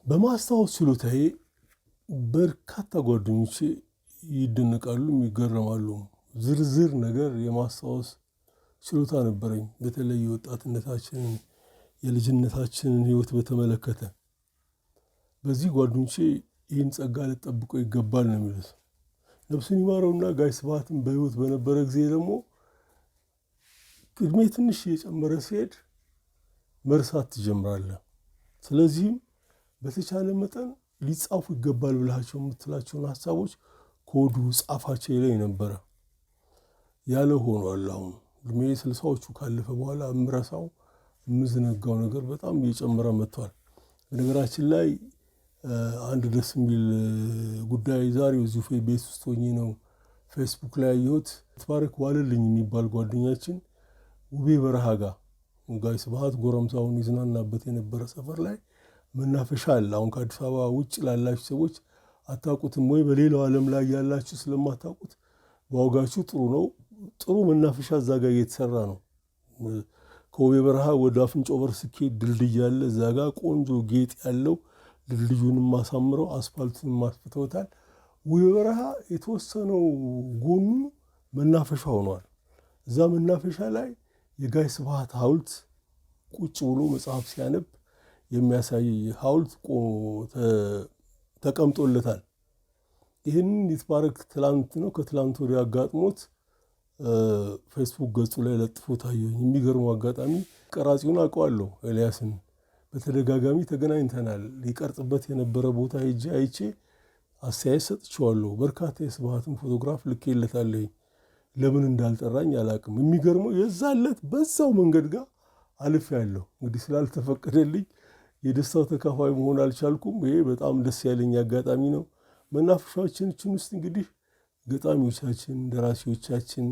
በማስታወስ ችሎታዬ በርካታ ጓደኞቼ ይደነቃሉ፣ ይገረማሉ። ዝርዝር ነገር የማስታወስ ችሎታ ነበረኝ። በተለይ የወጣትነታችንን የልጅነታችንን ህይወት በተመለከተ በዚህ ጓደኞቼ ይህን ጸጋ ልጠብቀው ይገባል ነው የሚሉት። ነፍሱን ይማረውና ጋሽ ስብሐትም በህይወት በነበረ ጊዜ ደግሞ እድሜ ትንሽ እየጨመረ ሲሄድ መርሳት ትጀምራለህ። ስለዚህም በተቻለ መጠን ሊጻፉ ይገባል ብላቸው የምትላቸውን ሀሳቦች ከወዲሁ ጻፋቸው ይለኝ ነበረ። ያለ ሆኗል። አሁን እድሜ ስልሳዎቹ ካለፈ በኋላ የምረሳው የምዘነጋው ነገር በጣም እየጨመረ መጥቷል። በነገራችን ላይ አንድ ደስ የሚል ጉዳይ ዛሬው እዚሁ ቤት ውስጥ ሆኜ ነው ፌስቡክ ላይ ያየሁት። ተባረክ ዋለልኝ የሚባል ጓደኛችን ውቤ በረሃ ጋር ጋሽ ስብሐት ጎረምሳውን ይዝናናበት የነበረ ሰፈር ላይ መናፈሻ አለ። አሁን ከአዲስ አበባ ውጭ ላላችሁ ሰዎች አታውቁትም ወይ? በሌላው ዓለም ላይ ያላችሁ ስለማታውቁት በዋጋችሁ ጥሩ ነው። ጥሩ መናፈሻ እዛ ጋር እየተሰራ ነው። ከውቤ በረሃ ወደ አፍንጮ በር ስኬት ድልድይ አለ። እዛ ጋር ቆንጆ ጌጥ ያለው ድልድዩንም አሳምረው አስፋልቱንም አስፍተውታል። ውቤ በረሃ የተወሰነው ጎኑ መናፈሻ ሆኗል። እዛ መናፈሻ ላይ የጋሽ ስብሐት ሐውልት ቁጭ ብሎ መጽሐፍ ሲያነብ የሚያሳይ ሐውልት ተቀምጦለታል። ይህንን ይትባረክ ትላንት ነው ከትላንት ወዲያ አጋጥሞት ፌስቡክ ገጹ ላይ ለጥፎ ታየኝ። የሚገርመው አጋጣሚ ቀራጺውን አውቀዋለሁ፣ ኤልያስን በተደጋጋሚ ተገናኝተናል። ሊቀርጽበት የነበረ ቦታ ሄጄ አይቼ አስተያየት ሰጥቼዋለሁ። በርካታ የስብሐትን ፎቶግራፍ ልኬለታለሁ። ለምን እንዳልጠራኝ አላቅም። የሚገርመው የዛለት በዛው መንገድ ጋር አልፌያለሁ። እንግዲህ ስላልተፈቀደልኝ የደስታው ተካፋይ መሆን አልቻልኩም። ይሄ በጣም ደስ ያለኝ አጋጣሚ ነው። መናፈሻዎቻችን ውስጥ እንግዲህ ገጣሚዎቻችን፣ ደራሲዎቻችን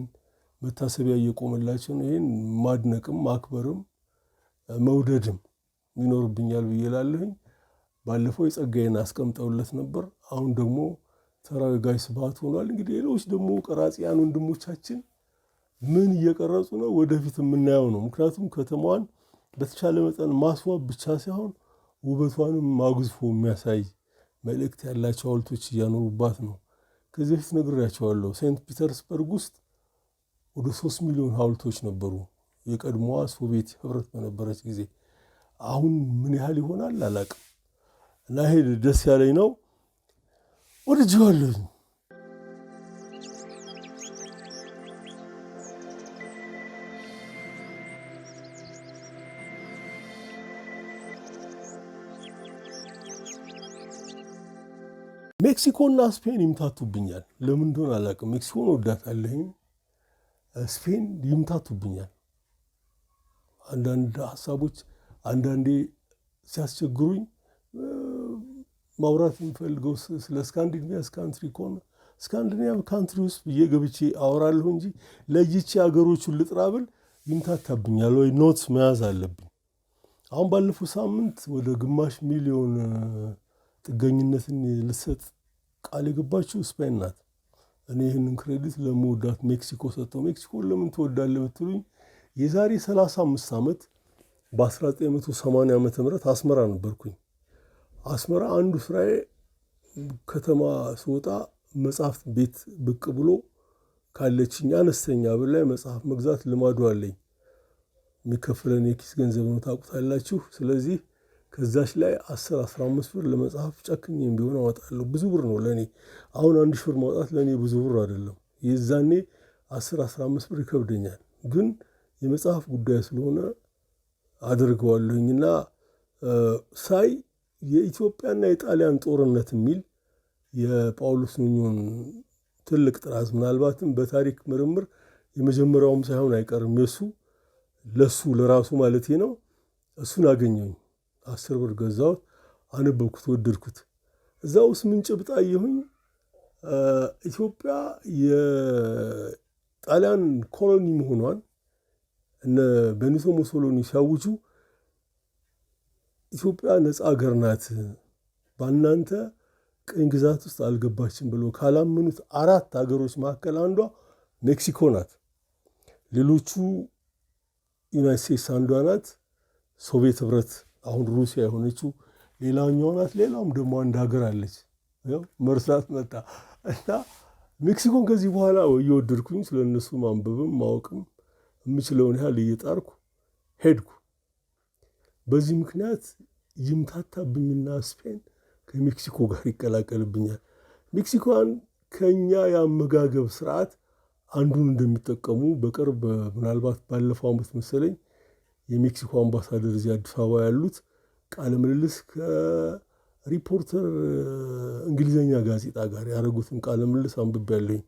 መታሰቢያ እየቆመላቸው ነው። ይህን ማድነቅም ማክበርም መውደድም ይኖርብኛል ብዬ እላለሁኝ። ባለፈው የጸጋዬን አስቀምጠውለት ነበር። አሁን ደግሞ ተራዊ ጋሽ ስብሐት ሆኗል። እንግዲህ ሌሎች ደግሞ ቀራጺያን ወንድሞቻችን ምን እየቀረጹ ነው? ወደፊት የምናየው ነው። ምክንያቱም ከተማዋን በተቻለ መጠን ማስዋብ ብቻ ሳይሆን ውበቷንም አጉዝፎ የሚያሳይ መልእክት ያላቸው ሐውልቶች እያኖሩባት ነው። ከዚህ በፊት ነግሬያቸዋለሁ። ሴንት ፒተርስበርግ ውስጥ ወደ 3 ሚሊዮን ሐውልቶች ነበሩ፣ የቀድሞዋ ሶቪየት ህብረት በነበረች ጊዜ። አሁን ምን ያህል ይሆናል አላቅም። እና ይሄ ደስ ያለኝ ነው። ወድጄዋለሁ። ሜክሲኮና ስፔን ይምታቱብኛል። ለምን እንደሆነ አላውቅም። ሜክሲኮን ወዳታለሁ፣ ስፔን ይምታቱብኛል። አንዳንድ ሀሳቦች አንዳንዴ ሲያስቸግሩኝ ማውራት የሚፈልገው ስለ ስካንዲኔቪያ ካንትሪ ከሆነ ስካንዲኔቪያ ካንትሪ ውስጥ ብዬ ገብቼ አወራለሁ እንጂ ለይቼ ሀገሮቹን ልጥራ ብል ይምታታብኛል። ወይ ኖትስ መያዝ አለብኝ። አሁን ባለፈው ሳምንት ወደ ግማሽ ሚሊዮን ጥገኝነትን ልሰጥ ቃል የገባችው ስፔን ናት። እኔ ይህንን ክሬዲት ለመወዳት ሜክሲኮ ሰጥተው። ሜክሲኮን ለምን ትወዳለህ ብትሉኝ የዛሬ 35 ዓመት በ1980 ዓ.ም አስመራ ነበርኩኝ። አስመራ አንዱ ስራዬ ከተማ ስወጣ መጽሐፍት ቤት ብቅ ብሎ ካለችኝ አነስተኛ ብር ላይ መጽሐፍ መግዛት ልማዱ አለኝ። የሚከፈለን የኪስ ገንዘብ ነው ታውቁታላችሁ። ስለዚህ ከዛች ላይ 10-15 ብር ለመጽሐፍ ጨክኜም ቢሆን አወጣለሁ። ብዙ ብር ነው ለእኔ። አሁን 1,000 ብር ማውጣት ለእኔ ብዙ ብር አይደለም። የዛኔ 10-15 ብር ይከብደኛል። ግን የመጽሐፍ ጉዳይ ስለሆነ አድርገዋለሁኝና ሳይ የኢትዮጵያና የጣሊያን ጦርነት የሚል የጳውሎስ ኞኞን ትልቅ ጥራዝ፣ ምናልባትም በታሪክ ምርምር የመጀመሪያውም ሳይሆን አይቀርም የሱ ለሱ ለራሱ ማለቴ ነው። እሱን አገኘኝ። 10 ብር ገዛሁት፣ አነበብኩት፣ ወደድኩት። እዛ ውስጥ ምን ጭብጥ አየሁኝ? ኢትዮጵያ የጣሊያን ኮሎኒ መሆኗን እነ ቤኒቶ ሙሶሎኒ ሲያውጁ ኢትዮጵያ ነፃ ሀገር ናት፣ በእናንተ ቅኝ ግዛት ውስጥ አልገባችም ብሎ ካላመኑት 4 ሀገሮች መካከል አንዷ ሜክሲኮ ናት። ሌሎቹ ዩናይትድ ስቴትስ አንዷ ናት። ሶቪየት ህብረት አሁን ሩሲያ የሆነችው ሌላኛው ናት። ሌላውም ደግሞ አንድ ሀገር አለች። ያው መርሳት መጣ እና ሜክሲኮን ከዚህ በኋላ እየወደድኩኝ ስለነሱ ማንበብም ማወቅም የምችለውን ያህል እየጣርኩ ሄድኩ። በዚህ ምክንያት ይምታታብኝና ስፔን ከሜክሲኮ ጋር ይቀላቀልብኛል። ሜክሲኮን ከኛ የአመጋገብ ስርዓት አንዱን እንደሚጠቀሙ በቅርብ ምናልባት ባለፈው ዓመት መሰለኝ የሜክሲኮ አምባሳደር እዚህ አዲስ አበባ ያሉት ቃለ ምልልስ ከሪፖርተር እንግሊዝኛ ጋዜጣ ጋር ያደረጉትን ቃለ ምልልስ አንብቤያለሁኝ።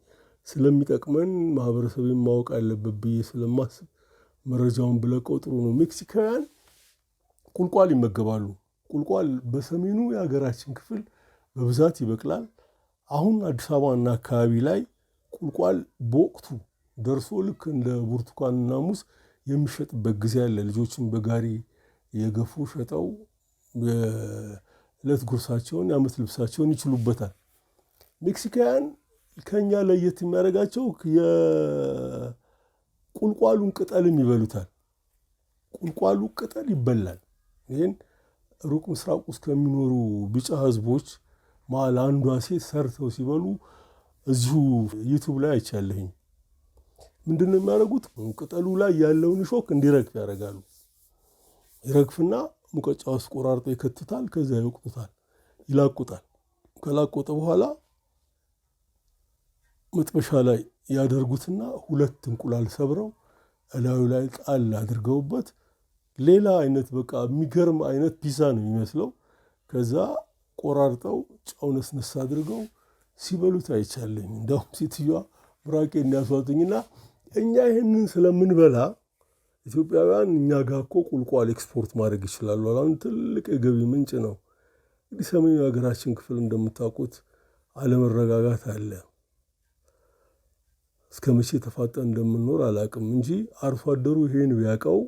ስለሚጠቅመን ማህበረሰብን ማወቅ አለበት ብዬ ስለማስብ መረጃውን ብለቀው ጥሩ ነው። ሜክሲካውያን ቁልቋል ይመገባሉ። ቁልቋል በሰሜኑ የሀገራችን ክፍል በብዛት ይበቅላል። አሁን አዲስ አበባና አካባቢ ላይ ቁልቋል በወቅቱ ደርሶ ልክ እንደ ብርቱካንና ሙዝ የሚሸጥበት ጊዜ አለ። ልጆችን በጋሪ የገፉ ሸጠው የዕለት ጉርሳቸውን የዓመት ልብሳቸውን ይችሉበታል። ሜክሲካውያን ከኛ ለየት የሚያደርጋቸው የቁልቋሉን ቅጠልም ይበሉታል። ቁልቋሉ ቅጠል ይበላል። ይህን ሩቅ ምስራቅ ውስጥ ከሚኖሩ ቢጫ ህዝቦች መሀል አንዷ ሴት ሰርተው ሲበሉ እዚሁ ዩቱብ ላይ አይቻለሁኝ። ምንድነው የሚያደርጉት? ቅጠሉ ላይ ያለውን እሾክ እንዲረግፍ ያደርጋሉ። ይረግፍና ሙቀጫ ውስጥ ቆራርጠው ይከቱታል። ከዚያ ይወቅጡታል፣ ይላቁታል። ከላቆጠ በኋላ መጥበሻ ላይ ያደርጉትና 2 እንቁላል ሰብረው እላዩ ላይ ጣል አድርገውበት ሌላ አይነት በቃ የሚገርም አይነት ፒዛ ነው የሚመስለው። ከዛ ቆራርጠው ጨው ነስነስ አድርገው ሲበሉት አይቻለኝ። እንደውም ሴትዮዋ ምራቄ እንዲያስዋጡኝና እኛ ይህንን ስለምንበላ ኢትዮጵያውያን እኛ ጋር እኮ ቁልቋል ኤክስፖርት ማድረግ ይችላሉ። አሁን ትልቅ የገቢ ምንጭ ነው። እንግዲህ ሰሜኑ የሀገራችን ክፍል እንደምታውቁት አለመረጋጋት አለ። እስከ መቼ ተፋጠን እንደምንኖር አላውቅም እንጂ አርሶ አደሩ ይሄን ቢያውቀው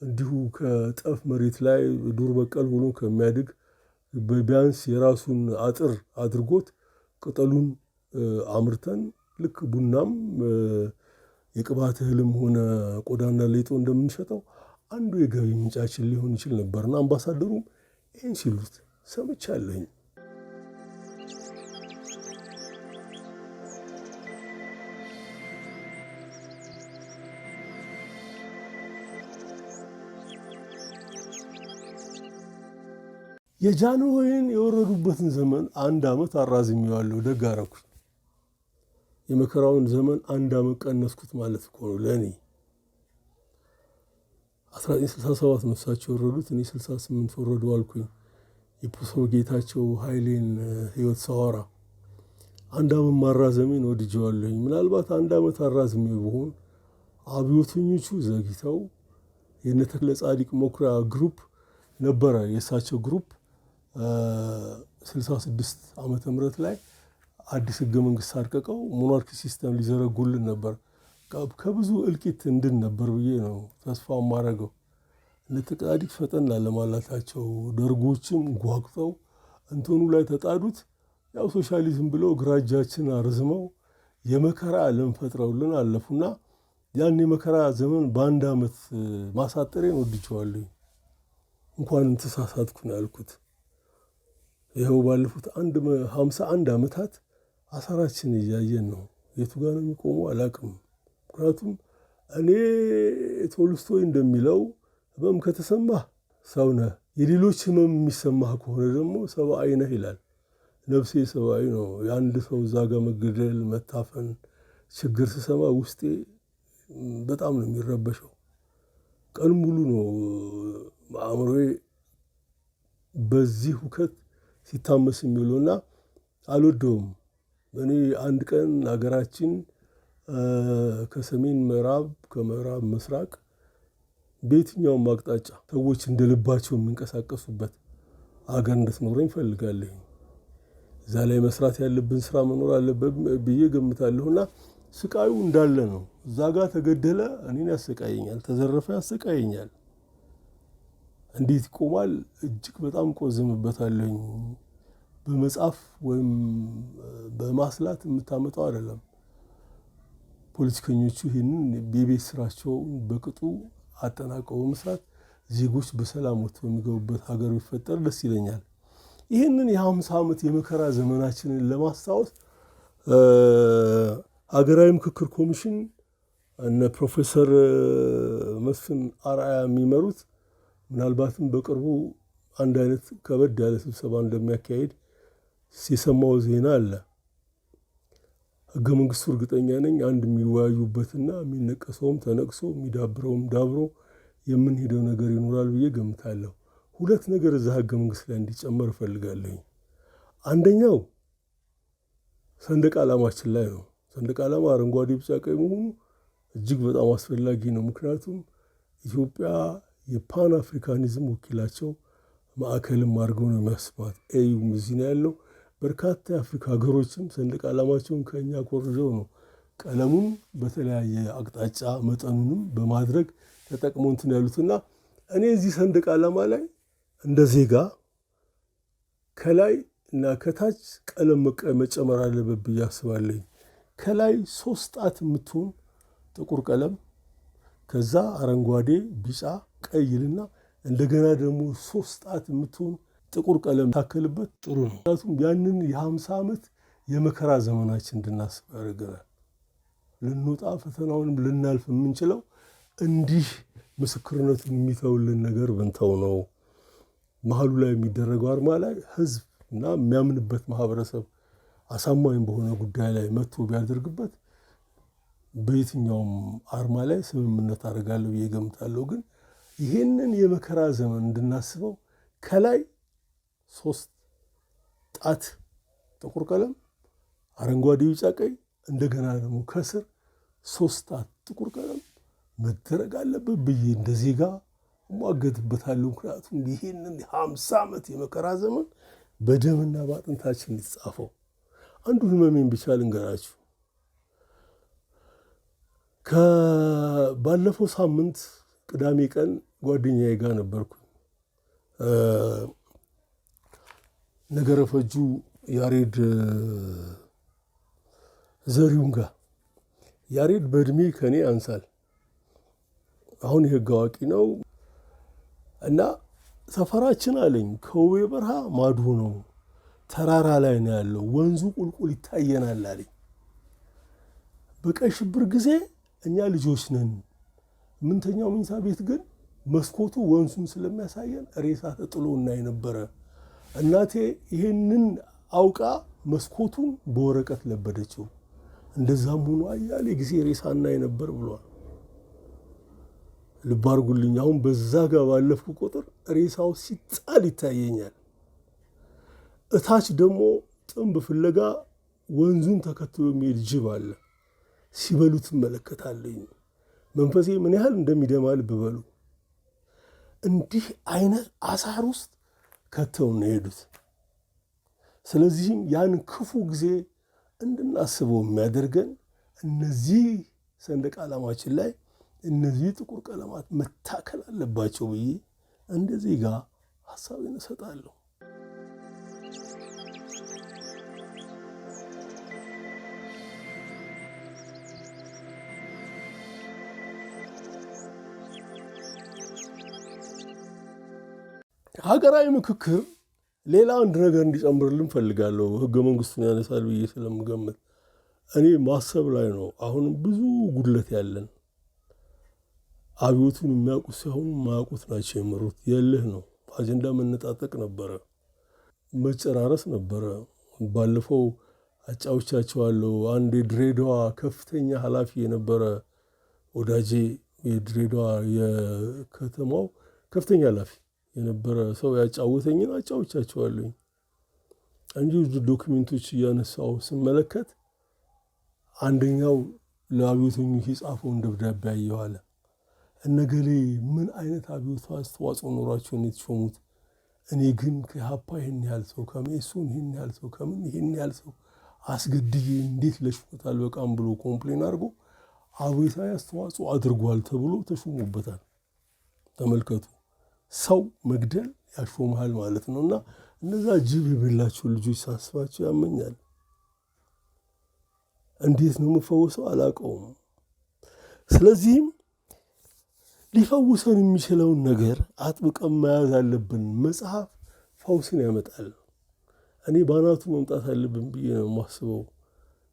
እንዲሁ ከጠፍ መሬት ላይ ዱር በቀል ሆኖ ከሚያድግ ቢያንስ የራሱን አጥር አድርጎት ቅጠሉን አምርተን ልክ ቡናም የቅባት እህልም ሆነ ቆዳና ሌጦ እንደምንሸጠው አንዱ የገቢ ምንጫችን ሊሆን ይችል ነበርና አምባሳደሩም ይህን ሲሉት ሰምቻለሁኝ። የጃንሆይን የወረዱበትን ዘመን 1 ዓመት አራዝሜዋለሁ። ደግ አደረኩኝ። የመከራውን ዘመን 1 ዓመት ቀነስኩት ማለት እኮ ነው ለእኔ። 1967 ነው እሳቸው የወረዱት፣ እኔ 68 ወረዱ አልኩኝ። የፕሮፌሰር ጌታቸው ኃይሌን ህይወት ሳወራ 1 ዓመት ማራዘሜን ወድጄዋለሁኝ። ምናልባት 1 ዓመት አራዝሜው ቢሆን አብዮተኞቹ ዘግይተው የነ ተክለ ጻዲቅ መኩሪያ ግሩፕ ነበረ የእሳቸው ግሩፕ 66 ዓመተ ምህረት ላይ አዲስ ህገ መንግስት አርቀቀው ሞናርኪ ሲስተም ሊዘረጉልን ነበር። ከብዙ እልቂት እንድን ነበር ብዬ ነው ተስፋ ማረገው። እነ ተክለ ጻዲቅ ፈጠን ላለማላታቸው ደርጎችም ጓግተው እንትኑ ላይ ተጣዱት። ያው ሶሻሊዝም ብለው ግራጃችን አርዝመው የመከራ ዓለም ፈጥረውልን አለፉና ያን የመከራ ዘመን በ1 ዓመት ማሳጠሬን ወድጄዋለሁ። እንኳንም ተሳሳትኩ ነው ያልኩት። ይኸው ባለፉት 51 ዓመታት አሳራችን እያየን ነው። የቱ ጋር ነው የሚቆመው አላውቅም። ምክንያቱም እኔ ቶልስቶይ እንደሚለው ህመም ከተሰማህ ሰው ነህ፣ የሌሎች ህመም የሚሰማህ ከሆነ ደግሞ ሰብአዊ ነህ ይላል። ነፍሴ ሰብአዊ ነው። የአንድ ሰው እዛ ጋር መገደል፣ መታፈን፣ ችግር ስሰማ ውስጤ በጣም ነው የሚረበሸው። ቀን ሙሉ ነው አእምሮዬ በዚህ ሁከት ሲታመስ የሚውለውና አልወደውም። እኔ አንድ ቀን ሀገራችን ከሰሜን ምዕራብ ከምዕራብ ምስራቅ በየትኛውም አቅጣጫ ሰዎች እንደልባቸው የሚንቀሳቀሱበት ሀገር እንድትኖረኝ እፈልጋለሁ። እዛ ላይ መስራት ያለብን ስራ መኖር አለበት ብዬ ገምታለሁና ስቃዩ እንዳለ ነው። እዛ ጋር ተገደለ እኔን ያሰቃየኛል፣ ተዘረፈ ያሰቃየኛል። እንዴት ይቆማል? እጅግ በጣም ቆዝምበታለሁ። በመጻፍ ወይም በማስላት የምታመጣው አይደለም። ፖለቲከኞቹ ይህንን የቤት ስራቸውን በቅጡ አጠናቀው በመስራት ዜጎች በሰላም ወጥተው የሚገቡበት ሀገር ቢፈጠር ደስ ይለኛል። ይህንን የ50 ዓመት የመከራ ዘመናችንን ለማስታወስ ሀገራዊ ምክክር ኮሚሽን እነ ፕሮፌሰር መስፍን አርአያ የሚመሩት ምናልባትም በቅርቡ አንድ አይነት ከበድ ያለ ስብሰባ እንደሚያካሄድ የሰማው ዜና አለ። ህገ መንግስቱ እርግጠኛ ነኝ አንድ የሚወያዩበትና የሚነቀሰውም ተነቅሶ የሚዳብረውም ዳብሮ የምንሄደው ነገር ይኖራል ብዬ ገምታለሁ። ሁለት ነገር እዛ ህገ መንግስት ላይ እንዲጨመር እፈልጋለሁ። አንደኛው ሰንደቅ ዓላማችን ላይ ነው። ሰንደቅ ዓላማ አረንጓዴ፣ ቢጫ፣ ቀይ መሆኑ እጅግ በጣም አስፈላጊ ነው። ምክንያቱም ኢትዮጵያ የፓን አፍሪካኒዝም ወኪላቸው ማዕከልም አድርገው ነው የሚያስባት። ኤዩም እዚህ ነው ያለው። በርካታ የአፍሪካ ሀገሮችም ሰንደቅ ዓላማቸውን ከእኛ ኮርጀው ነው ቀለሙን በተለያየ አቅጣጫ መጠኑንም በማድረግ ተጠቅሞ እንትን ያሉትና እኔ እዚህ ሰንደቅ ዓላማ ላይ እንደ ዜጋ ከላይ እና ከታች ቀለም መጨመር አለበት ብዬ አስባለሁ። ከላይ 3 ጣት የምትሆን ጥቁር ቀለም፣ ከዛ አረንጓዴ፣ ቢጫ፣ ቀይልና እንደገና ደግሞ 3 ጣት የምትሆን ጥቁር ቀለም ታከልበት ጥሩ ነው። ምክንያቱም ያንን የ50 ዓመት የመከራ ዘመናችን እንድናስብ ያደርገናል። ልንወጣ ፈተናውንም ልናልፍ የምንችለው እንዲህ ምስክርነቱን የሚተውልን ነገር ብንተው ነው። መሀሉ ላይ የሚደረገው አርማ ላይ ህዝብ እና የሚያምንበት ማህበረሰብ አሳማኝ በሆነ ጉዳይ ላይ መጥቶ ቢያደርግበት በየትኛውም አርማ ላይ ስምምነት አደርጋለሁ ብዬ እገምታለሁ። ግን ይሄንን የመከራ ዘመን እንድናስበው ከላይ 3 ጣት ጥቁር ቀለም፣ አረንጓዴ፣ ቢጫ፣ ቀይ እንደገና ደግሞ ከስር 3 ጣት ጥቁር ቀለም መደረግ አለበት ብዬ እንደ ዜጋ እሟገትበታለሁ። ምክንያቱም ይሄንን 50 ዓመት የመከራ ዘመን በደምና በአጥንታችን የተጻፈው። አንዱ ህመሜን ብቻ ልንገራችሁ። ባለፈው ሳምንት ቅዳሜ ቀን ጓደኛዬ ጋር ነበርኩ። ነገረ ፈጁ ያሬድ ዘሪሁን ጋር። ያሬድ በእድሜ ከኔ አንሳል። አሁን የህግ አዋቂ ነው እና ሰፈራችን አለኝ ከውቤ በረሃ ማዶ ነው፣ ተራራ ላይ ነው ያለው፣ ወንዙ ቁልቁል ይታየናል አለኝ። በቀይ ሽብር ጊዜ እኛ ልጆች ነን፣ ምንተኛው መኝታ ቤት ግን መስኮቱ ወንዙን ስለሚያሳየን ሬሳ ተጥሎ እናይ ነበረ። እናቴ ይሄንን አውቃ መስኮቱን በወረቀት ለበደችው። እንደዛም ሆኖ አያሌ ጊዜ ሬሳ እናይ ነበር ብሏል። ልብ አድርጉልኝ። አሁን በዛ ጋር ባለፍኩ ቁጥር ሬሳው ሲጣል ይታየኛል። እታች ደግሞ ጥንብ ፍለጋ ወንዙን ተከትሎ የሚሄድ ጅብ አለ። ሲበሉት እመለከታለኝ። መንፈሴ ምን ያህል እንደሚደማ ልብ በሉ። እንዲህ አይነት አሳር ውስጥ ከተው ነው የሄዱት። ስለዚህም ያን ክፉ ጊዜ እንድናስበው የሚያደርገን እነዚህ ሰንደቅ ዓላማችን ላይ እነዚህ ጥቁር ቀለማት መታከል አለባቸው ብዬ እንደ ዜጋ ሀሳቤን እሰጣለሁ። ሀገራዊ ምክክር ሌላ አንድ ነገር እንዲጨምርልን ፈልጋለሁ። ህገ መንግስቱን ያነሳል ብዬ ስለምገምት እኔ ማሰብ ላይ ነው። አሁንም ብዙ ጉድለት ያለን አብዮቱን የሚያውቁት ሳይሆኑ ማያውቁት ናቸው የመሩት። የልህ ነው። አጀንዳ መነጣጠቅ ነበረ፣ መጨራረስ ነበረ። ባለፈው አጫውቻቸዋለሁ። አንድ የድሬዳዋ ከፍተኛ ኃላፊ የነበረ ወዳጄ፣ የድሬዳዋ የከተማው ከፍተኛ ኃላፊ የነበረ ሰው ያጫወተኝን አጫውቻቸዋለሁ እንጂ ዶክመንቶች እያነሳው ስመለከት አንደኛው ለአብዮተኞች የጻፈውን ደብዳቤ አየዋለ። እነገሌ ምን አይነት አብዮት አስተዋጽኦ ኖሯቸውን የተሾሙት፣ እኔ ግን ከኢሃፓ ይህን ያህል ሰው፣ ከመኢሶን ይህን ያህል ሰው፣ ከምን ይህን ያህል ሰው አስገድዬ እንዴት ለሽሞት አልበቃም ብሎ ኮምፕሌን አድርጎ አብዮታዊ አስተዋጽኦ አድርጓል ተብሎ ተሾሙበታል። ተመልከቱ፣ ሰው መግደል ያሾመሃል ማለት ነው። እና እነዛ ጅብ የበላቸው ልጆች ሳስባቸው ያመኛል። እንዴት ነው የምፈወሰው አላውቀውም። ስለዚህም ሊፈውሰን የሚችለውን ነገር አጥብቀን መያዝ አለብን። መጽሐፍ ፈውስን ያመጣል። እኔ ባናቱ መምጣት አለብን ብዬ ነው የማስበው።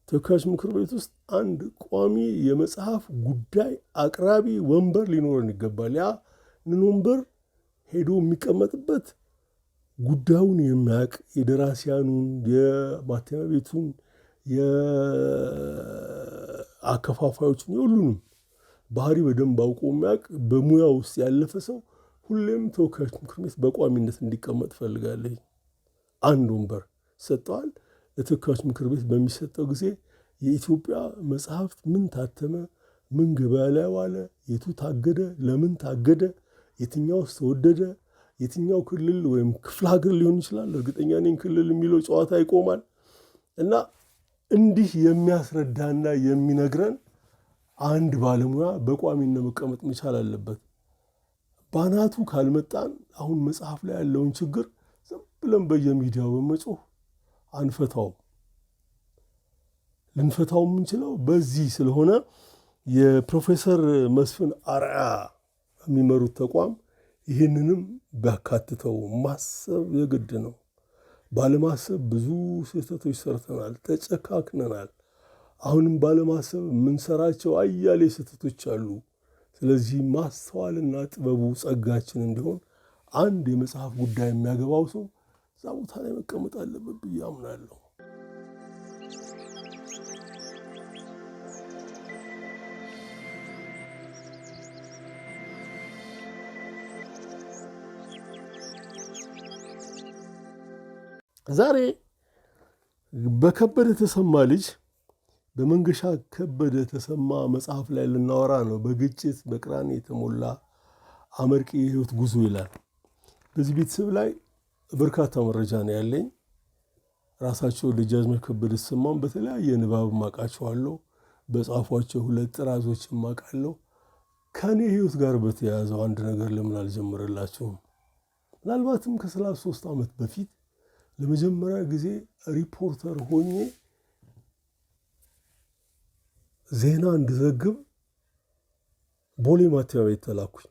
ተወካዮች ምክር ቤት ውስጥ አንድ ቋሚ የመጽሐፍ ጉዳይ አቅራቢ ወንበር ሊኖረን ይገባል። ያንን ወንበር ሄዶ የሚቀመጥበት ጉዳዩን የሚያውቅ የደራሲያኑን፣ የማተሚያ ቤቱን፣ የአከፋፋዮችን የሁሉንም ባህሪ በደንብ አውቆ የሚያውቅ በሙያ ውስጥ ያለፈ ሰው ሁሌም ተወካዮች ምክር ቤት በቋሚነት እንዲቀመጥ እፈልጋለሁ። አንድ ወንበር ሰጠዋል። ለተወካዮች ምክር ቤት በሚሰጠው ጊዜ የኢትዮጵያ መጽሐፍት ምን ታተመ፣ ምን ገበያ ላይ ዋለ፣ የቱ ታገደ፣ ለምን ታገደ፣ የትኛውስ ተወደደ፣ የትኛው ክልል ወይም ክፍለ ሀገር ሊሆን ይችላል፣ እርግጠኛ ነኝ ክልል የሚለው ጨዋታ ይቆማል። እና እንዲህ የሚያስረዳና የሚነግረን አንድ ባለሙያ በቋሚነት መቀመጥ መቻል አለበት። ባናቱ ካልመጣን አሁን መጽሐፍ ላይ ያለውን ችግር ዝም ብለን በየሚዲያው በመጮህ አንፈታውም። ልንፈታው የምንችለው በዚህ ስለሆነ የፕሮፌሰር መስፍን አርአያ የሚመሩት ተቋም ይህንንም ቢያካትተው ማሰብ የግድ ነው። ባለማሰብ ብዙ ስህተቶች ሰርተናል፣ ተጨካክነናል። አሁንም ባለማሰብ የምንሰራቸው አያሌ ስህተቶች አሉ። ስለዚህ ማስተዋልና ጥበቡ ጸጋችን እንዲሆን አንድ የመጽሐፍ ጉዳይ የሚያገባው ሰው እዛ ቦታ ላይ መቀመጥ አለበት ብዬ አምናለሁ። ዛሬ በከበደ ተሰማ ልጅ በመንገሻ ከበደ ተሰማ መጽሐፍ ላይ ልናወራ ነው። በግጭት በቅራኔ የተሞላ አመርቂ የህይወት ጉዞ ይላል። በዚህ ቤተሰብ ላይ በርካታ መረጃ ነው ያለኝ። ራሳቸው ደጃዝማች ከበደ ተሰማም በተለያየ ንባብ ማቃቸዋለሁ። በጻፏቸው 2 ጥራዞች ማቃለሁ። ከኔ ህይወት ጋር በተያያዘው አንድ ነገር ለምን አልጀምርላችሁም? ምናልባትም ከ33 ዓመት በፊት ለመጀመሪያ ጊዜ ሪፖርተር ሆኜ ዜና እንድዘግብ ቦሌ ማተሚያ ቤት ተላኩኝ።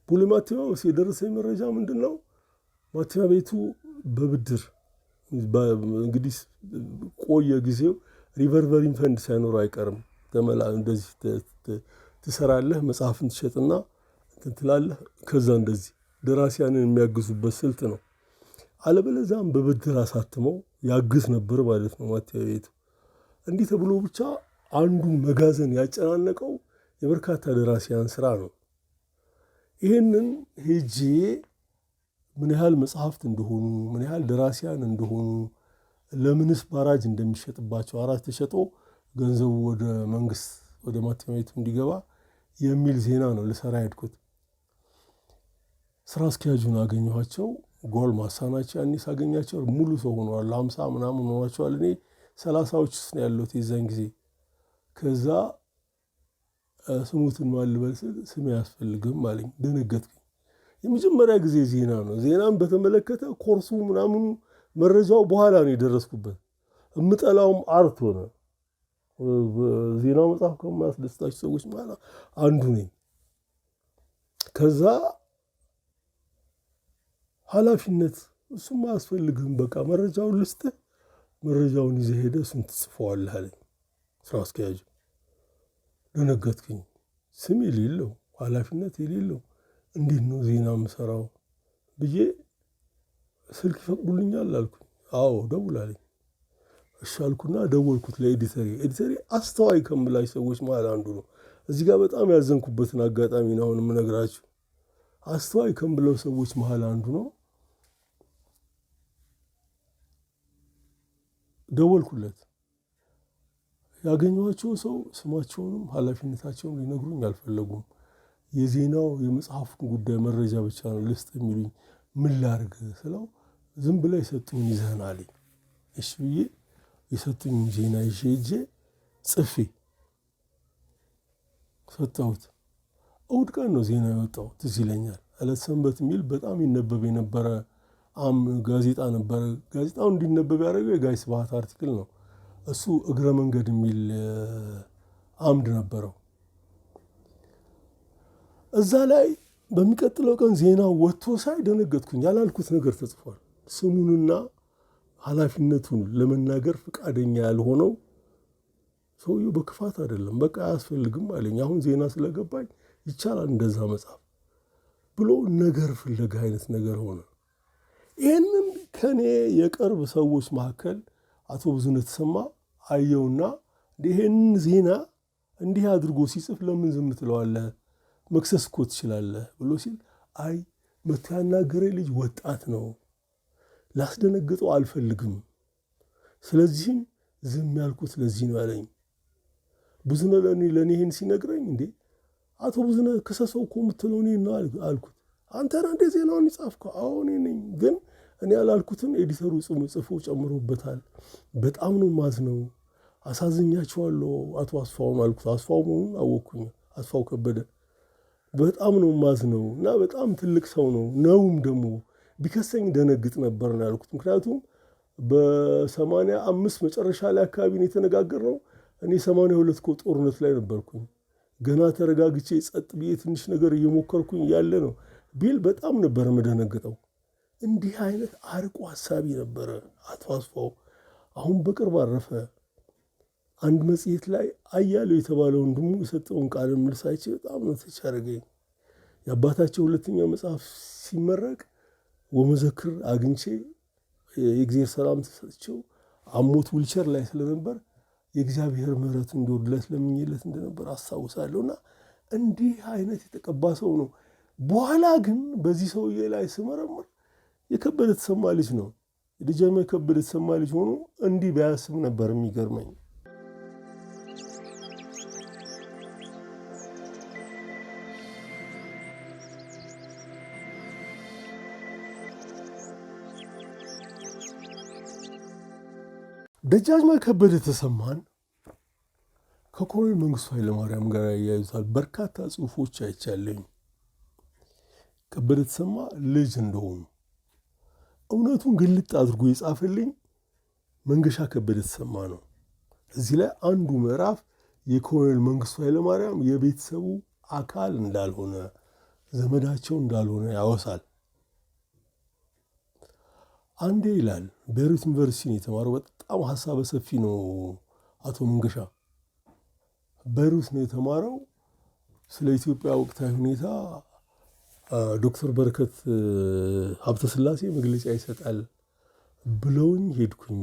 ቦሌ ማተሚያ ቤት የደረሰኝ መረጃ ምንድን ነው? ማተሚያ ቤቱ በብድር እንግዲህ ቆየ ጊዜው ሪቨርቨሪንግ ፈንድ ሳይኖር አይቀርም። እንደዚህ ትሰራለህ፣ መጽሐፍን ትሸጥና ትላለህ፣ ከዛ እንደዚህ ደራሲያንን የሚያግዙበት ስልት ነው። አለበለዚያም በብድር አሳትመው ያግዝ ነበር ማለት ነው ማተሚያ ቤቱ። እንዲህ ተብሎ ብቻ አንዱን መጋዘን ያጨናነቀው የበርካታ ደራሲያን ስራ ነው። ይህንን ሄጄ ምን ያህል መጽሐፍት እንደሆኑ፣ ምን ያህል ደራሲያን እንደሆኑ፣ ለምንስ ባራጅ እንደሚሸጥባቸው፣ አራጅ ተሸጦ ገንዘቡ ወደ መንግስት ወደ ማተሚያ ቤቱ እንዲገባ የሚል ዜና ነው ልሰራ ሄድኩት። ስራ አስኪያጁን አገኘኋቸው። ጎልማሳ ናቸው። ያኔ ሳገኛቸው ሙሉ ሰው ሆነዋል። 50 ምናምን ሆኗቸዋል። እኔ 30ዎች ውስጥ ነው ያለሁት የዛን ጊዜ። ከዛ ስሙትን ማልበል ስል ስም አያስፈልግም አለኝ። ደነገጥኩኝ። የመጀመሪያ ጊዜ ዜና ነው። ዜናን በተመለከተ ኮርሱ ምናምኑ መረጃው በኋላ ነው የደረስኩበት። እምጠላውም አርት ሆነ። ዜናው መጽሐፍ ከማያስደስታቸው ሰዎች ማለት አንዱ ነኝ። ከዛ ኃላፊነት እሱም አያስፈልግም፣ በቃ መረጃውን ልስጥህ፣ መረጃውን ይዘህ ሄደህ እሱን ትጽፈዋለህ አለኝ ስራ አስኪያጁ። ደነገጥኩኝ። ስም የሌለው ኃላፊነት የሌለው እንዴት ነው ዜና የምሰራው ብዬ ስልክ ይፈቅዱልኛል አልኩኝ። አዎ ደውል አለኝ። እሺ አልኩና ደወልኩት ለኤዲተሪ። ኤዲተሪ አስተዋይ ከምላቸው ሰዎች መሃል አንዱ ነው። እዚህ ጋር በጣም ያዘንኩበትን አጋጣሚ ነው አሁን የምነግራችሁ። አስተዋይ ከምለው ሰዎች መሃል አንዱ ነው። ደወልኩለት። ያገኘኋቸው ሰው ስማቸውንም ኃላፊነታቸውን ሊነግሩኝ አልፈለጉም። የዜናው የመጽሐፉን ጉዳይ መረጃ ብቻ ነው ልስጥ የሚሉኝ። ምን ላድርግ ስለው ዝም ብላ የሰጡኝ ይዘህና አለኝ። እሺ ብዬ የሰጡኝ ዜና ይዤ ሄጄ ጽፌ ሰጠሁት። እሑድ ቀን ነው ዜና የወጣው ትዝ ይለኛል። ዕለተ ሰንበት የሚል በጣም ይነበብ የነበረ ጋዜጣ ነበረ። ጋዜጣው እንዲነበብ ያደረገው የጋይ ስብሐት አርቲክል ነው። እሱ እግረ መንገድ የሚል አምድ ነበረው። እዛ ላይ በሚቀጥለው ቀን ዜናው ወጥቶ ሳይ ደነገጥኩኝ። ያላልኩት ነገር ተጽፏል። ስሙንና ኃላፊነቱን ለመናገር ፈቃደኛ ያልሆነው ሰውየው በክፋት አይደለም፣ በቃ አያስፈልግም አለኝ። አሁን ዜና ስለገባኝ ይቻላል እንደዛ መጻፍ ብሎ ነገር ፍለጋ አይነት ነገር ሆነ። ይህንን ከኔ የቅርብ ሰዎች መካከል አቶ ብዙነህ ተሰማ አየውና ይህንን ዜና እንዲህ አድርጎ ሲጽፍ ለምን ዝም ትለዋለህ? መክሰስ እኮ ትችላለህ ብሎ ሲል አይ መቶ ያናገረኝ ልጅ ወጣት ነው፣ ላስደነግጠው አልፈልግም፣ ስለዚህም ዝም ያልኩት ለዚህ ነው ያለኝ። ብዙነህ ለእኔ ይህን ሲነግረኝ እንዴ አቶ ብዙነህ ክሰሰው እኮ የምትለው እኔን ነው አልኩት። አንተ ነህ እንደ ዜናውን የጻፍከው? አዎ እኔ ነኝ፣ ግን እኔ ያላልኩትን ኤዲተሩ ጽፎ ጨምሮበታል። በጣም ነው ማዝነው፣ አሳዝኛቸዋለሁ አቶ አስፋውን አልኩት። አስፋው መሆኑን አወቅኩኝ፣ አስፋው ከበደ። በጣም ነው ማዝነው እና በጣም ትልቅ ሰው ነው ነውም ደግሞ ቢከሰኝ ደነግጥ ነበር ነው ያልኩት። ምክንያቱም በ85 መጨረሻ ላይ አካባቢ ነው የተነጋገርነው። እኔ 82 እኮ ጦርነት ላይ ነበርኩኝ። ገና ተረጋግቼ ጸጥ ብዬ ትንሽ ነገር እየሞከርኩኝ ያለ ነው ቢል በጣም ነበር የምደነግጠው። እንዲህ አይነት አርቆ ሀሳቢ ነበረ አቶ አስፋው። አሁን በቅርብ አረፈ። አንድ መጽሔት ላይ አያሌው የተባለው ወንድሙ የሰጠውን ቃለ ምልልስ አይቼ በጣም ነው ተቻረገኝ። የአባታቸው ሁለተኛ መጽሐፍ ሲመረቅ ወመዘክር አግኝቼ የእግዚአብሔር ሰላም ተሰጥቼው አሞት ዊልቸር ላይ ስለነበር የእግዚአብሔር ምሕረት እንዲወርድለት ለምኜለት እንደነበር አስታውሳለሁና እንዲህ አይነት የተቀባ ሰው ነው። በኋላ ግን በዚህ ሰውዬ ላይ ስመረምር የከበደ ተሰማ ልጅ ነው። የደጃዝማች የከበደ ተሰማ ልጅ ሆኖ እንዲህ ባያስብ ነበር የሚገርመኝ። ደጃዝማች ከበደ ተሰማን ከኮሎኔል መንግስቱ ኃይለማርያም ጋር ያያይዙታል። በርካታ ጽሁፎች አይቻለኝ። ከበደ ተሰማ ልጅ እንደሆኑ እውነቱን ግልጥ አድርጎ የጻፈልኝ መንገሻ ከበደ ተሰማ ነው። እዚህ ላይ አንዱ ምዕራፍ የኮሎኔል መንግስቱ ኃይለማርያም የቤተሰቡ አካል እንዳልሆነ ዘመዳቸው እንዳልሆነ ያወሳል። አንዴ ይላል ቤይሩት ዩኒቨርሲቲ ነው የተማረው። በጣም ሀሳበ ሰፊ ነው አቶ መንገሻ። ቤይሩት ነው የተማረው። ስለ ኢትዮጵያ ወቅታዊ ሁኔታ ዶክተር በረከት ሀብተ ስላሴ መግለጫ ይሰጣል ብለውኝ ሄድኩኝ።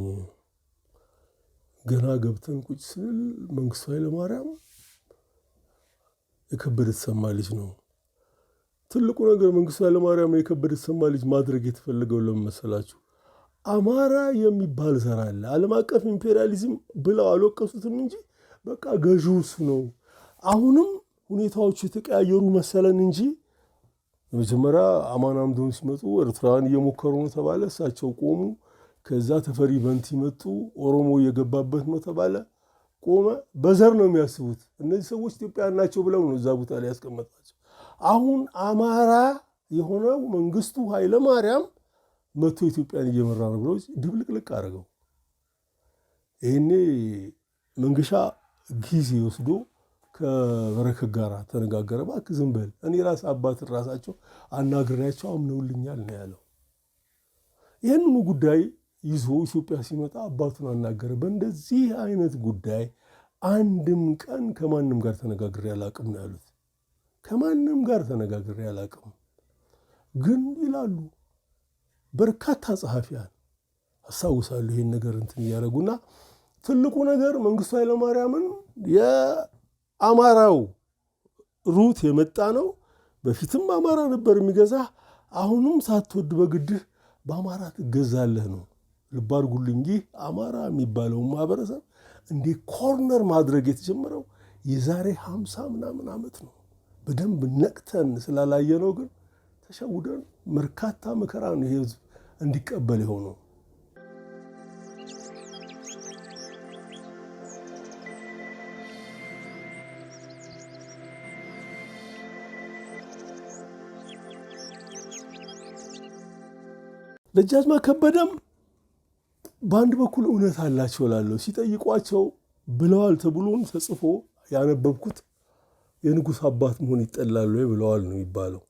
ገና ገብተን ቁጭ ስንል መንግስቱ ኃይለማርያም የከበደ ተሰማ ልጅ ነው። ትልቁ ነገር መንግስቱ ኃይለማርያም የከበደ ተሰማ ልጅ ማድረግ የተፈለገው ለምን መሰላችሁ? አማራ የሚባል ዘር አለ። ዓለም አቀፍ ኢምፔሪያሊዝም ብለው አልወቀሱትም እንጂ በቃ ገዢው እሱ ነው። አሁንም ሁኔታዎች የተቀያየሩ መሰለን እንጂ መጀመሪያ አማን አምዶም ሲመጡ ኤርትራውያን እየሞከሩ ነው ተባለ። እሳቸው ቆሙ። ከዛ ተፈሪ በንቲ መጡ። ኦሮሞ እየገባበት ነው ተባለ፣ ቆመ። በዘር ነው የሚያስቡት እነዚህ ሰዎች ኢትዮጵያውያን ናቸው ብለው ነው እዛ ቦታ ላይ ያስቀመጣቸው። አሁን አማራ የሆነው መንግስቱ ኃይለማርያም መቶ ኢትዮጵያን እየመራ ነው ብሎ ድብልቅልቅ አደረገው። ይሄኔ መንገሻ ጊዜ ወስዶ ከበረከት ጋር ተነጋገረ። እባክህ ዝም በል፣ እኔ ራስ አባት ራሳቸው አናግሬያቸው አምነውልኛል ነው ያለው። ይህንኑ ጉዳይ ይዞ ኢትዮጵያ ሲመጣ አባቱን አናገረ። በእንደዚህ አይነት ጉዳይ አንድም ቀን ከማንም ጋር ተነጋግሬ አላቅም ነው ያሉት። ከማንም ጋር ተነጋግሬ አላቅም። ግን ይላሉ በርካታ ጸሐፊያን አስታውሳለሁ ይህን ነገር እንትን እያደረጉና ትልቁ ነገር መንግስቱ ኃይለማርያምን የአማራው ሩት የመጣ ነው። በፊትም አማራ ነበር የሚገዛ፣ አሁንም ሳትወድ በግድህ በአማራ ትገዛለህ ነው። ልብ አድርጉልኝ፣ ይህ አማራ የሚባለው ማህበረሰብ እንደ ኮርነር ማድረግ የተጀመረው የዛሬ 50 ምናምን ዓመት ነው። በደንብ ነቅተን ስላላየነው ግን ተሸውደን በርካታ መከራ ነው ይሄ ህዝብ እንዲቀበል የሆነው። ደጃዝማች ከበደም በአንድ በኩል እውነት አላቸው እላለሁ። ሲጠይቋቸው ብለዋል ተብሎን ተጽፎ ያነበብኩት የንጉሥ አባት መሆን ይጠላሉ ብለዋል ነው የሚባለው።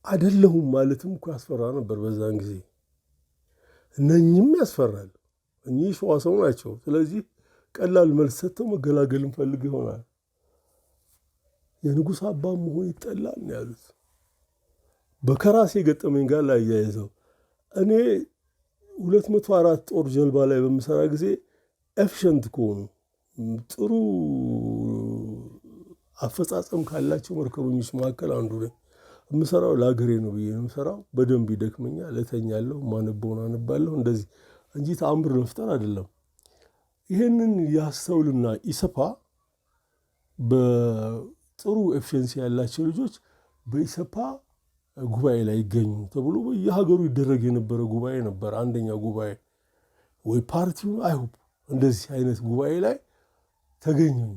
አይደለሁም ማለትም እኮ ያስፈራ ነበር በዛን ጊዜ። እነኝም ያስፈራል። እኚህ ሸዋ ሰው ናቸው። ስለዚህ ቀላል መልስ ሰጥተው መገላገል እንፈልግ ይሆናል። የንጉሥ አባ መሆን ይጠላል ነው ያሉት። በከራሴ ገጠመኝ ጋር ላይ ያያይዘው እኔ 204 ጦር ጀልባ ላይ በምሰራ ጊዜ ኤፊሽንት ከሆኑ ጥሩ አፈጻጸም ካላቸው መርከበኞች መካከል አንዱ ነኝ። የምሰራው ለሀገሬ ነው ብዬ ነው የምሰራው። በደንብ ይደክመኛል፣ እተኛለሁ፣ ማነበውን አነባለሁ እንደዚህ እንጂ ተአምር መፍጠር አይደለም። ይህንን ያስተውልና ኢሰፓ በጥሩ ኤፊሽንሲ ያላቸው ልጆች በኢሰፓ ጉባኤ ላይ ይገኙ ተብሎ በየሀገሩ ይደረግ የነበረ ጉባኤ ነበር። አንደኛ ጉባኤ ወይ ፓርቲው አይሁብ እንደዚህ አይነት ጉባኤ ላይ ተገኘኝ።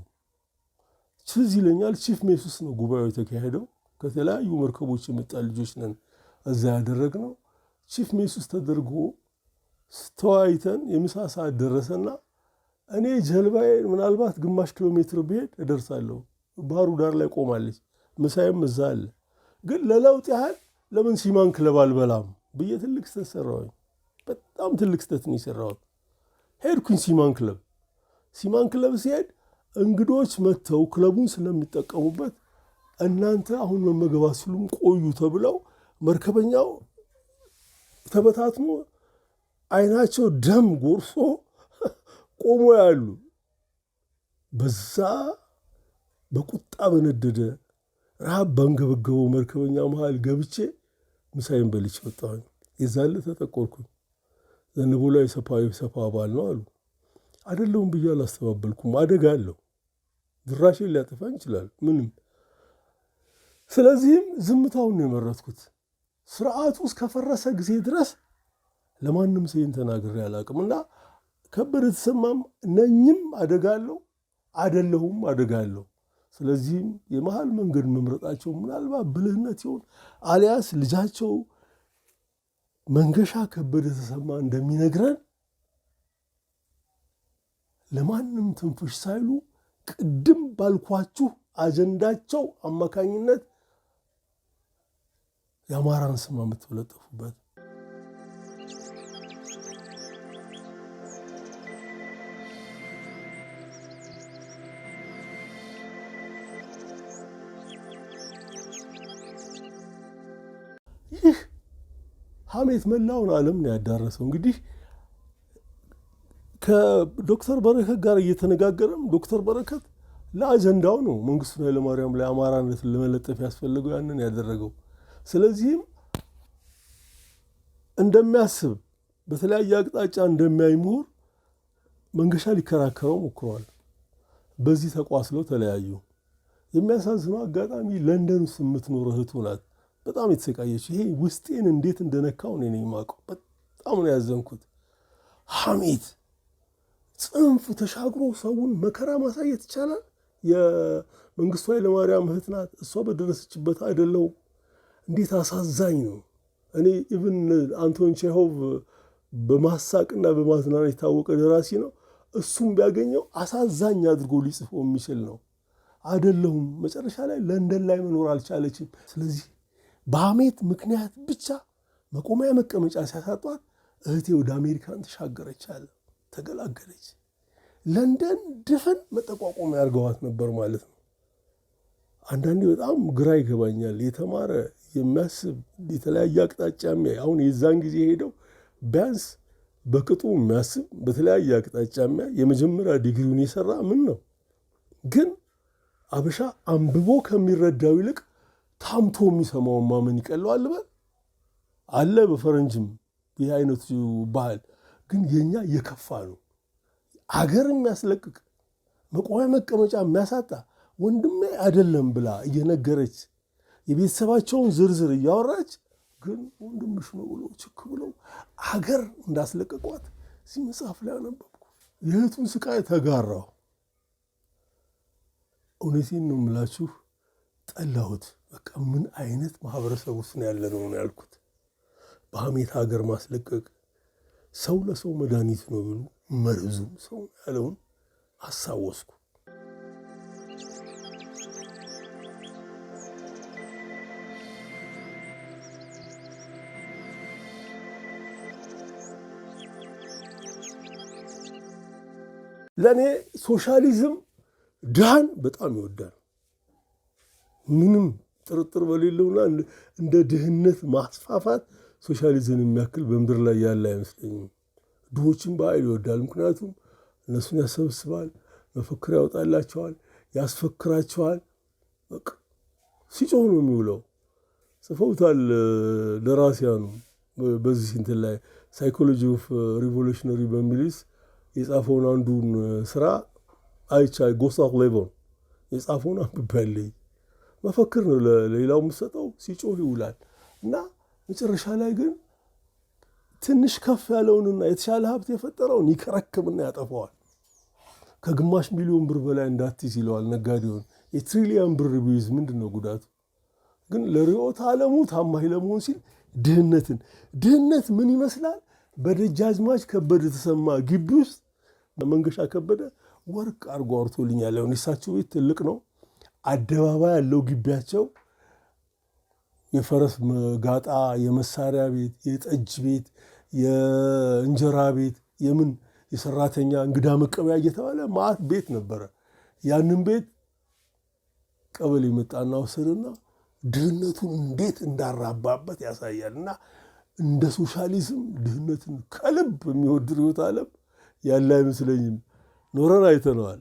ትዝ ይለኛል ቺፍ ሜሱስ ነው ጉባኤው የተካሄደው። ከተለያዩ መርከቦች የመጣ ልጆች ነን እዛ ያደረግነው። ቺፍ ሜሱስ ተደርጎ ተወያይተን የምሳ ሰዓት ደረሰና እኔ ጀልባዬ ምናልባት ግማሽ ኪሎ ሜትር ብሄድ እደርሳለሁ። ባህሩ ዳር ላይ ቆማለች። ምሳዬም እዛ አለ። ግን ለለውጥ ያህል ለምን ሲማን ክለብ አልበላም ብዬ ትልቅ ስህተት ሰራሁኝ። በጣም ትልቅ ስህተት ነው የሰራሁት። ሄድኩኝ ሲማን ክለብ። ሲማን ክለብ ሲሄድ እንግዶች መጥተው ክለቡን ስለሚጠቀሙበት እናንተ አሁን መመገብ አትችሉም ቆዩ ተብለው መርከበኛው ተበታትኖ አይናቸው ደም ጎርሶ ቆሞ ያሉ። በዛ በቁጣ በነደደ ረሃብ ባንገበገበው መርከበኛ መሃል ገብቼ ምሳዬን በልቼ ወጣሁኝ። የዛለ ተጠቆርኩኝ። ዘንቦ ላይ የሰፓ አባል ነው አሉ። አይደለሁም ብዬ አላስተባበልኩም። አደጋ አለው። ድራሽን ሊያጠፋኝ ይችላል ምንም። ስለዚህም ዝምታውን ነው የመረጥኩት። ስርዓቱ እስከፈረሰ ጊዜ ድረስ ለማንም ሰው ተናግሬ አላውቅም። እና ከበደ ተሰማም ነኝም አደጋ አለው፣ አይደለሁም አደጋ አለው። ስለዚህም የመሃል መንገድ መምረጣቸው ምናልባት ብልህነት ይሆን አሊያስ ልጃቸው መንገሻ ከበደ ተሰማ እንደሚነግረን ለማንም ትንፍሽ ሳይሉ ቅድም ባልኳችሁ አጀንዳቸው አማካኝነት የአማራን ስም የምትለጥፉበት። ይህ ሐሜት መላውን ዓለም ነው ያዳረሰው። እንግዲህ ከዶክተር በረከት ጋር እየተነጋገረም ዶክተር በረከት ለአጀንዳው ነው መንግስቱ ኃይለማርያም ላይ አማራነትን ለመለጠፍ ያስፈልገው ያንን ያደረገው። ስለዚህም እንደሚያስብ በተለያየ አቅጣጫ እንደሚያይ ምሁር መንገሻ ሊከራከረው ሞክሯል። በዚህ ተቋስለው ተለያዩ። የሚያሳዝነው አጋጣሚ ለንደን ውስጥ የምትኖር እህቱ ናት። በጣም የተሰቃየች። ይሄ ውስጤን እንዴት እንደነካው እኔ ነኝ የማውቀው። በጣም ነው ያዘንኩት። ሐሜት ጽንፍ ተሻግሮ ሰውን መከራ ማሳየት ይቻላል። የመንግስቱ ኃይለማርያም እህት ናት። እሷ በደረሰችበት አይደለሁም። እንዴት አሳዛኝ ነው። እኔ ኢቭን አንቶን ቼሆቭ በማሳቅና በማዝናናት የታወቀ ደራሲ ነው። እሱም ቢያገኘው አሳዛኝ አድርጎ ሊጽፈው የሚችል ነው። አይደለሁም መጨረሻ ላይ ለንደን ላይ መኖር አልቻለችም። ስለዚህ በሐሜት ምክንያት ብቻ መቆሚያ መቀመጫ ሲያሳጧት እህቴ ወደ አሜሪካን ተሻገረች አለ። ተገላገለች። ለንደን ድፍን መጠቋቋሚያ ያርገዋት ነበር ማለት ነው። አንዳንዴ በጣም ግራ ይገባኛል። የተማረ የሚያስብ የተለያየ አቅጣጫ የሚያይ አሁን የዛን ጊዜ ሄደው ቢያንስ በቅጡ የሚያስብ በተለያየ አቅጣጫ የሚያይ የመጀመሪያ ዲግሪውን የሰራ ምን ነው። ግን አበሻ አንብቦ ከሚረዳው ይልቅ ታምቶ የሚሰማውን ማመን ይቀለዋል በል አለ። በፈረንጅም ይህ አይነቱ ባህል ግን የኛ የከፋ ነው። አገር የሚያስለቅቅ መቆሚያ መቀመጫ የሚያሳጣ ወንድሜ አይደለም ብላ እየነገረች የቤተሰባቸውን ዝርዝር እያወራች ግን ወንድምሽ ነው ብሎ ችክ ብለው አገር እንዳስለቀቋት እዚህ መጽሐፍ ላይ አነበብኩ። የእህቱን ስቃይ ተጋራሁ። እውነቴን ነው የምላችሁ፣ ጠላሁት። በቃ ምን አይነት ማህበረሰብ ውስጥ ነው ያለነው ነው ያልኩት። በሐሜት ሀገር ማስለቀቅ፣ ሰው ለሰው መድኃኒት ነው ብሎ መርዙም ሰው ያለውን አሳወስኩ። ለእኔ ሶሻሊዝም ድሃን በጣም ይወዳል። ምንም ጥርጥር በሌለውና እንደ ድህነት ማስፋፋት ሶሻሊዝም የሚያክል በምድር ላይ ያለ አይመስለኝም። ድሆችን በኃይል ይወዳል። ምክንያቱም እነሱን ያሰበስባል፣ መፈክር ያወጣላቸዋል፣ ያስፈክራቸዋል። ሲጮህ ነው የሚውለው። ጽፈውታል ደራሲያኑ በዚህ እንትን ላይ ሳይኮሎጂ ኦፍ ሪቮሉሽነሪ በሚልስ የጻፈውን አንዱን ስራ አይቻ ጉስታቭ ሌ ቦን የጻፈውን አንብቤያለሁ። መፈክር ነው ለሌላው የምሰጠው፣ ሲጮህ ይውላል እና መጨረሻ ላይ ግን ትንሽ ከፍ ያለውንና የተሻለ ሀብት የፈጠረውን ይከረክምና ያጠፋዋል። ከግማሽ ሚሊዮን ብር በላይ እንዳትይዝ ይለዋል ነጋዴውን። የትሪሊየን ብር ቢይዝ ምንድን ነው ጉዳቱ? ግን ለርዕዮተ ዓለሙ ታማኝ ለመሆን ሲል ድህነት ምን ይመስላል? በደጃዝማች ከበደ ተሰማ ግቢ ውስጥ መንገሻ ከበደ ወርቅ አድርጎ አውርቶልኛል። የእሳቸው ቤት ትልቅ ነው፣ አደባባይ ያለው ግቢያቸው የፈረስ ጋጣ፣ የመሳሪያ ቤት፣ የጠጅ ቤት፣ የእንጀራ ቤት፣ የሰራተኛ እንግዳ መቀበያ እየተባለ ማዕት ቤት ነበረ። ያንን ቤት ቀበሌ መጣና ወሰደና ድህነቱን እንዴት እንዳራባበት ያሳያል። እና እንደ ሶሻሊዝም ድህነትን ከልብ የሚወድ ርዕዮተ ዓለም ያለ አይመስለኝም። ኖረን አይተነዋል።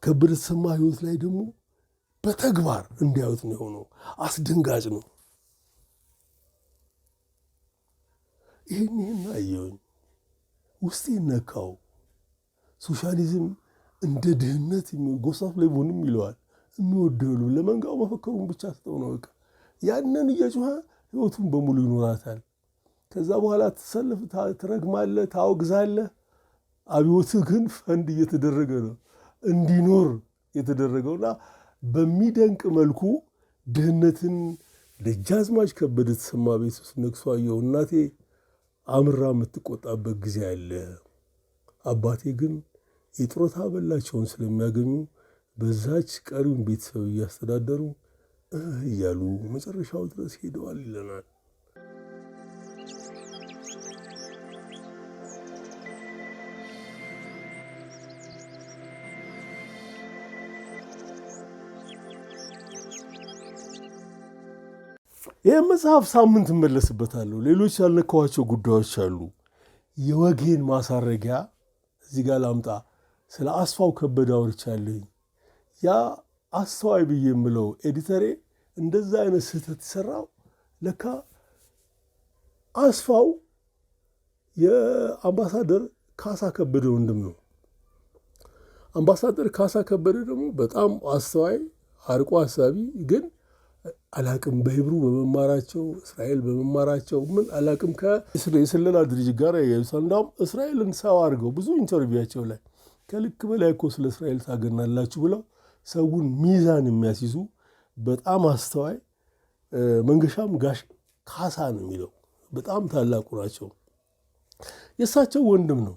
ከበደ ተሰማ ህይወት ላይ ደግሞ በተግባር እንዲያዩት ነው የሆነው። አስደንጋጭ ነው። ይህን አየሁኝ፣ ውስጤ ነካው። ሶሻሊዝም እንደ ድህነት ጉስታቭ ሌ ቦንም ይለዋል የሚወደሉ ለመንጋው መፈከሩን ብቻ ስተው ነው በቃ ያንን እየጮኸ ህይወቱን በሙሉ ይኖራታል። ከዛ በኋላ ትሰልፍ፣ ትረግማለህ፣ ታወግዛለህ። አብዮትህ ግን ፈንድ እየተደረገ ነው እንዲኖር የተደረገውና በሚደንቅ መልኩ ድህነትን ደጃዝማች ከበደ ተሰማ ቤት ውስጥ ነግሶ አየሁ። እናቴ አምራ የምትቆጣበት ጊዜ አለ። አባቴ ግን የጡረታ አበላቸውን ስለሚያገኙ በዛች ቀሪውን ቤተሰብ እያስተዳደሩ እያሉ መጨረሻው ድረስ ሄደዋል ይለናል። ይህ መጽሐፍ ሳምንት እመለስበታለሁ። ሌሎች ያልነካኋቸው ጉዳዮች አሉ። የወጌን ማሳረጊያ እዚህ ጋር ላምጣ። ስለ አስፋው ከበደ አውርቻለሁኝ። ያ አስተዋይ ብዬ የምለው ኤዲተሬ እንደዛ አይነት ስህተት የሰራው ለካ አስፋው የአምባሳደር ካሳ ከበደ ወንድም ነው። አምባሳደር ካሳ ከበደ ደግሞ በጣም አስተዋይ አርቆ ሀሳቢ፣ ግን አላቅም በሂብሩ በመማራቸው እስራኤል በመማራቸው ምን አላቅም ከየስለላ ድርጅት ጋር ያዩት። እንዳውም እስራኤልን ሰው አድርገው ብዙ ኢንተርቪዋቸው ላይ ከልክ በላይ እኮ ስለ እስራኤል ታገናላችሁ ብለው ሰውን ሚዛን የሚያስይዙ በጣም አስተዋይ፣ መንገሻም ጋሽ ካሳ ነው የሚለው በጣም ታላቁ ናቸው። የእሳቸው ወንድም ነው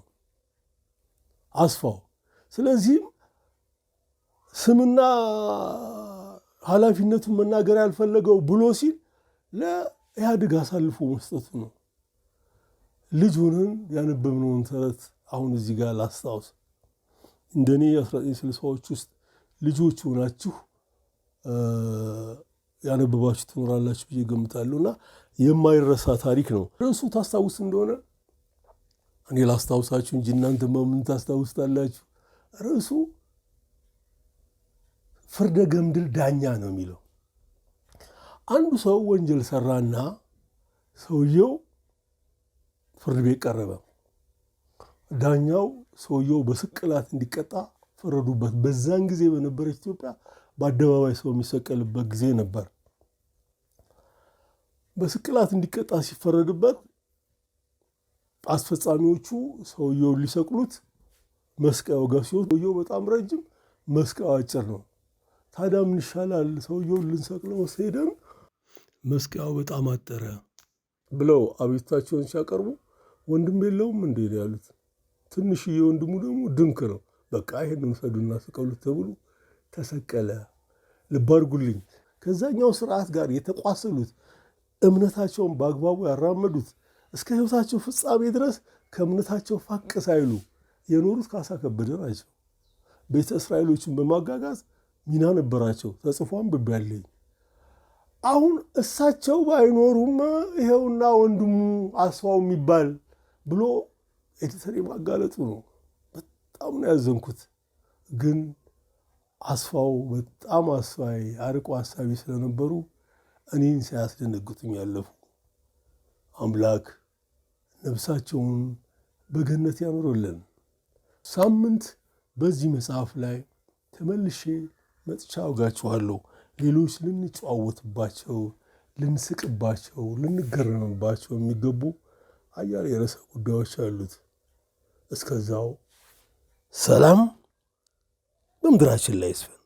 አስፋው። ስለዚህም ስምና ኃላፊነቱን መናገር ያልፈለገው ብሎ ሲል ለኢህአዴግ አሳልፎ መስጠቱ ነው። ልጅ ሆነን ያነበብነውን ተረት አሁን እዚህ ጋር ላስታውስ። እንደኔ 1960ዎች ውስጥ ልጆች ሆናችሁ ያነበባችሁ ትኖራላችሁ ብዬ ገምታለሁ። እና የማይረሳ ታሪክ ነው። ርዕሱ ታስታውስ እንደሆነ እኔ ላስታውሳችሁ እንጂ እናንተ ምን ታስታውስታላችሁ? ርዕሱ ፍርደ ገምድል ዳኛ ነው የሚለው። አንዱ ሰው ወንጀል ሰራና ሰውየው ፍርድ ቤት ቀረበ። ዳኛው ሰውየው በስቅላት እንዲቀጣ ፈረዱበት። በዛን ጊዜ በነበረች ኢትዮጵያ በአደባባይ ሰው የሚሰቀልበት ጊዜ ነበር። በስቅላት እንዲቀጣ ሲፈረድበት አስፈጻሚዎቹ ሰውየውን ሊሰቅሉት መስቀያው ጋር ሲወጡ ሰውየው በጣም ረጅም፣ መስቀያው አጭር ነው። ታዲያ ምን ይሻላል? ሰውየውን ልንሰቅለው ሄደን መስቀያው በጣም አጠረ ብለው አቤቱታቸውን ሲያቀርቡ ወንድም የለውም እንዴ ያሉት። ትንሽዬ ወንድሙ ደግሞ ድንክ ነው። በቃ ይሄንን ሰዱና ስቀሉት ተብሎ ተሰቀለ። ልብ አድርጉልኝ። ከዛኛው ስርዓት ጋር የተቋሰሉት እምነታቸውን በአግባቡ ያራመዱት እስከ ሕይወታቸው ፍጻሜ ድረስ ከእምነታቸው ፋቅ ሳይሉ የኖሩት ካሳ ከበደ ናቸው። ቤተ እስራኤሎችን በማጋጋዝ ሚና ነበራቸው። ተጽፎ አንብቤያለሁ። አሁን እሳቸው ባይኖሩም ይሄውና ወንድሙ አስፋው የሚባል ብሎ ኤዲተር ማጋለጡ ነው። በጣም ነው ያዘንኩት። ግን አስፋው በጣም አስተዋይ አርቆ ሀሳቢ ስለነበሩ እኔን ሳያስደነግጡኝ ያለፉ። አምላክ ነፍሳቸውን በገነት ያኖረልን። ሳምንት በዚህ መጽሐፍ ላይ ተመልሼ መጥቻ አውጋችኋለሁ። ሌሎች ልንጨዋወትባቸው፣ ልንስቅባቸው፣ ልንገረምባቸው የሚገቡ አያሌ ርዕሰ ጉዳዮች አሉት። እስከዛው ሰላም በምድራችን ላይ ይስፈን።